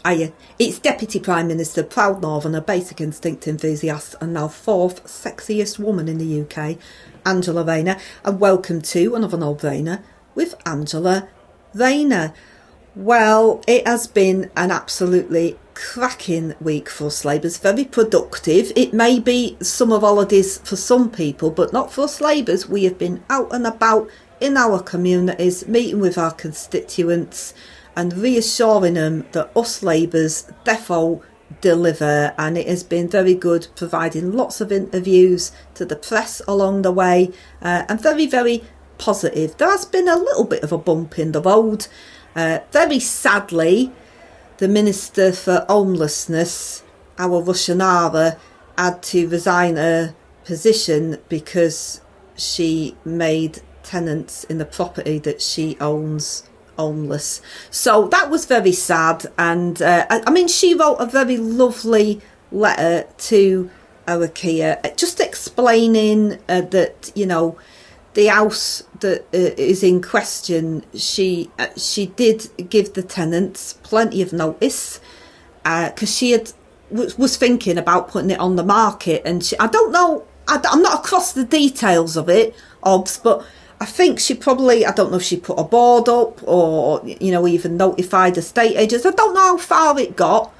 Hiya. It's Deputy Prime Minister, proud Northerner, basic instinct enthusiast, and now fourth sexiest woman in the UK, Angela Rayner. And welcome to another no-brainer with Angela Rayner. Well, it has been an absolutely cracking week for us Labourers, very productive. It may be summer holidays for some people, but not for us Labourers. We have been out and about in our communities, meeting with our constituents and reassuring them that us Labourers defo deliver, and it has been very good, providing lots of interviews to the press along the way, and very, very positive. There has been a little bit of a bump in the road. Very sadly, the Minister for Homelessness, our Rushanara, had to resign her position because she made tenants in the property that she owns homeless. So that was very sad, and I mean, she wrote a very lovely letter to our Kia, just explaining that, you know, the house that is in question, she did give the tenants plenty of notice, because she was thinking about putting it on the market, and I don't know, I'm not across the details of it, Obs, but I think she probably, I don't know if she put a board up or, you know, even notified estate agents. I don't know how far it got,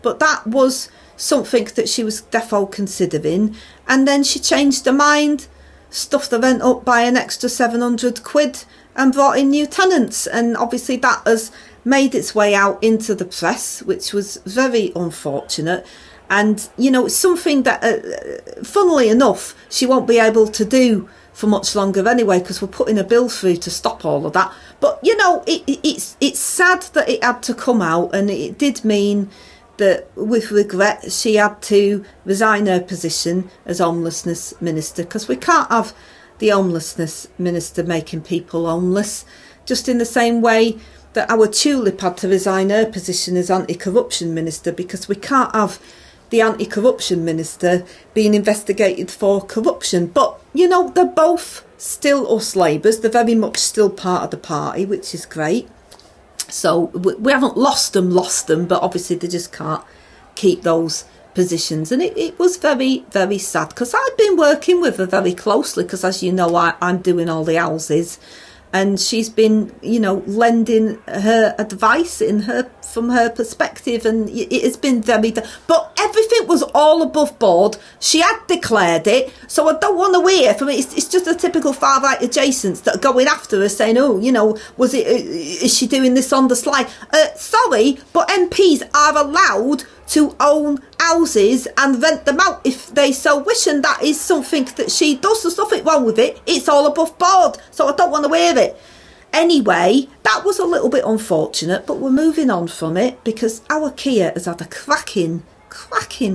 but that was something that she was defo considering. And then she changed her mind, stuffed the rent up by an extra 700 quid and brought in new tenants. And obviously that has made its way out into the press, which was very unfortunate. And, you know, it's something that, funnily enough, she won't be able to do for much longer anyway, because we're putting a bill through to stop all of that. But, you know, it's sad that it had to come out, and it did mean that, with regret, she had to resign her position as Homelessness Minister, because we can't have the Homelessness Minister making people homeless, just in the same way that our Tulip had to resign her position as Anti-Corruption Minister, because we can't have the Anti-Corruption Minister being investigated for corruption. But, you know, they're both still us Labourers. They're very much still part of the party, which is great. So we haven't lost them, but obviously they just can't keep those positions. And it was very, very sad, because I've been working with her very closely, because, as you know, I'm doing all the houses. And she's been, you know, lending her advice from her perspective, and it has been very. But everything was all above board. She had declared it, so I don't want to hear from it. It's just a typical far-right adjacents that are going after her, saying, "Oh, you know, is she doing this on the sly?" Sorry, but MPs are allowed to own houses and rent them out if they so wish, and that is something that she does. There's nothing wrong with it. It's all above board, so I don't want to hear it. Anyway, that was a little bit unfortunate, but we're moving on from it, because our Kia has had a cracking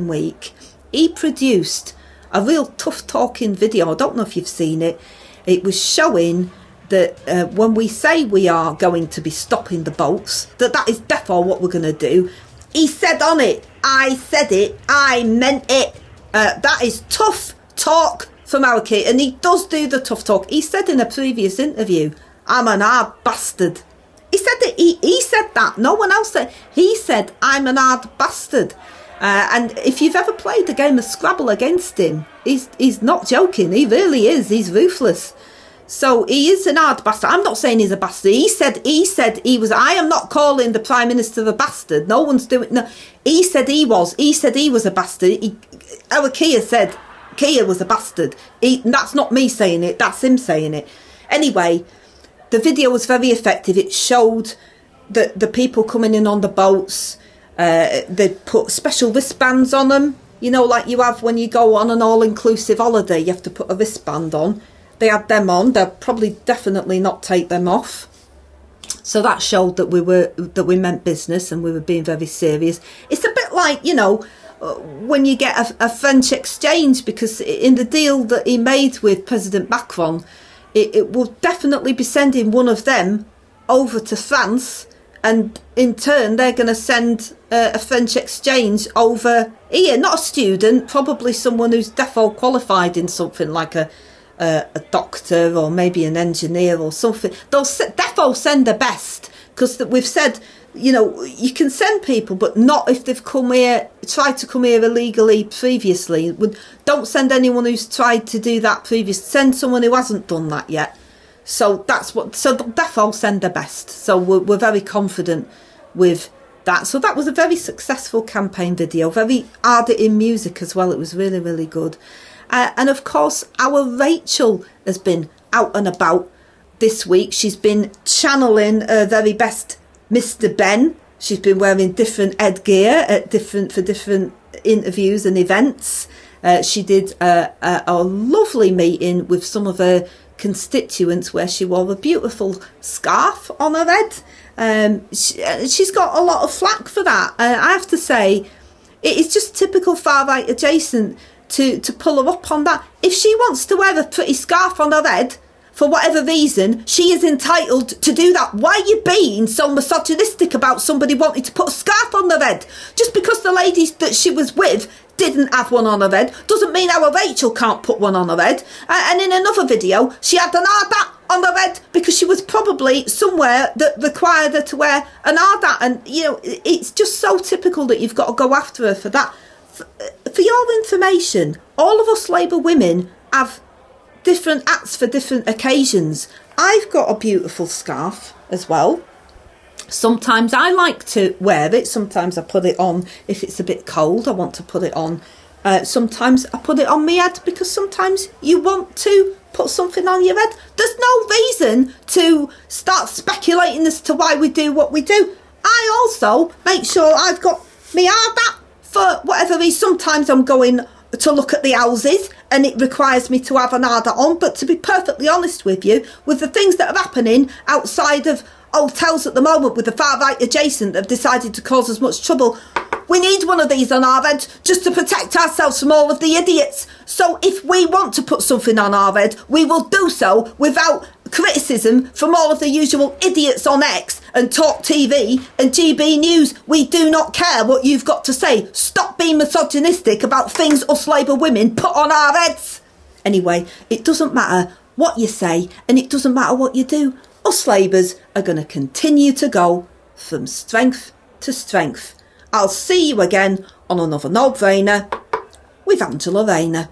week. He produced a real tough talking video. I don't know if you've seen it. It was showing that when we say we are going to be stopping the boats, that is defo what we're going to do. He said on it, I said it, I meant it. That is tough talk from our Kia, and he does do the tough talk. He said in a previous interview, I'm an hard bastard. He said that. He said that. No one else said. He said, I'm an hard bastard. And if you've ever played a game of Scrabble against him, he's not joking. He really is. He's ruthless. So he is an hard bastard. I'm not saying he's a bastard. He said he was. I am not calling the Prime Minister a bastard. No one's doing. No. He said he was. He said he was a bastard. Our Kia said Kia was a bastard. That's not me saying it. That's him saying it. Anyway, the video was very effective. It showed that the people coming in on the boats, they put special wristbands on them. You know, like you have when you go on an all-inclusive holiday. You have to put a wristband on. They had them on. They'll probably definitely not take them off. So that showed that we meant business and we were being very serious. It's a bit like, you know, when you get a French exchange, because in the deal that he made with President Macron, it will definitely be sending one of them over to France, and in turn they're going to send a French exchange over here. Not a student, probably someone who's defo qualified in something like a doctor or maybe an engineer or something. They'll defo send the best, because we've said you know, you can send people, but not if they've tried to come here illegally previously. Don't send anyone who's tried to do that previously. Send someone who hasn't done that yet. So therefore send the best. So we're very confident with that. So that was a very successful campaign video, very ardent in music as well. It was really, really good. And of course, our Rachel has been out and about this week. She's been channeling her very best Mr. Ben. She's been wearing different headgear for different interviews and events. She did a lovely meeting with some of her constituents where she wore a beautiful scarf on her head. She's got a lot of flack for that. I have to say, it is just typical far-right adjacent to pull her up on that. If she wants to wear a pretty scarf on her head, for whatever reason, she is entitled to do that. Why are you being so misogynistic about somebody wanting to put a scarf on their head? Just because the ladies that she was with didn't have one on her head doesn't mean our Rachel can't put one on her head. And in another video, she had an ardat on her head because she was probably somewhere that required her to wear an ardat. And, you know, it's just so typical that you've got to go after her for that. For your information, all of us Labour women have different acts for different occasions. I've got a beautiful scarf as well. Sometimes I like to wear it. Sometimes I put it on if it's a bit cold. I want to put it on. Sometimes I put it on my head because sometimes you want to put something on your head. There's no reason to start speculating as to why we do what we do. I also make sure I've got my ardat for whatever reason. Sometimes I'm going to look at the houses and it requires me to have an ardat on, but to be perfectly honest with you, with the things that are happening outside of hotels at the moment with the far-right adjacent that have decided to cause us much trouble, we need one of these on our head just to protect ourselves from all of the idiots. So if we want to put something on our head, we will do so without criticism from all of the usual idiots on X and Talk TV and GB News. We do not care what you've got to say. Stop being misogynistic about things us Labour women put on our heads. Anyway, it doesn't matter what you say and it doesn't matter what you do. Us Labours are going to continue to go from strength to strength. I'll see you again on another no-brainer with Angela Rayner.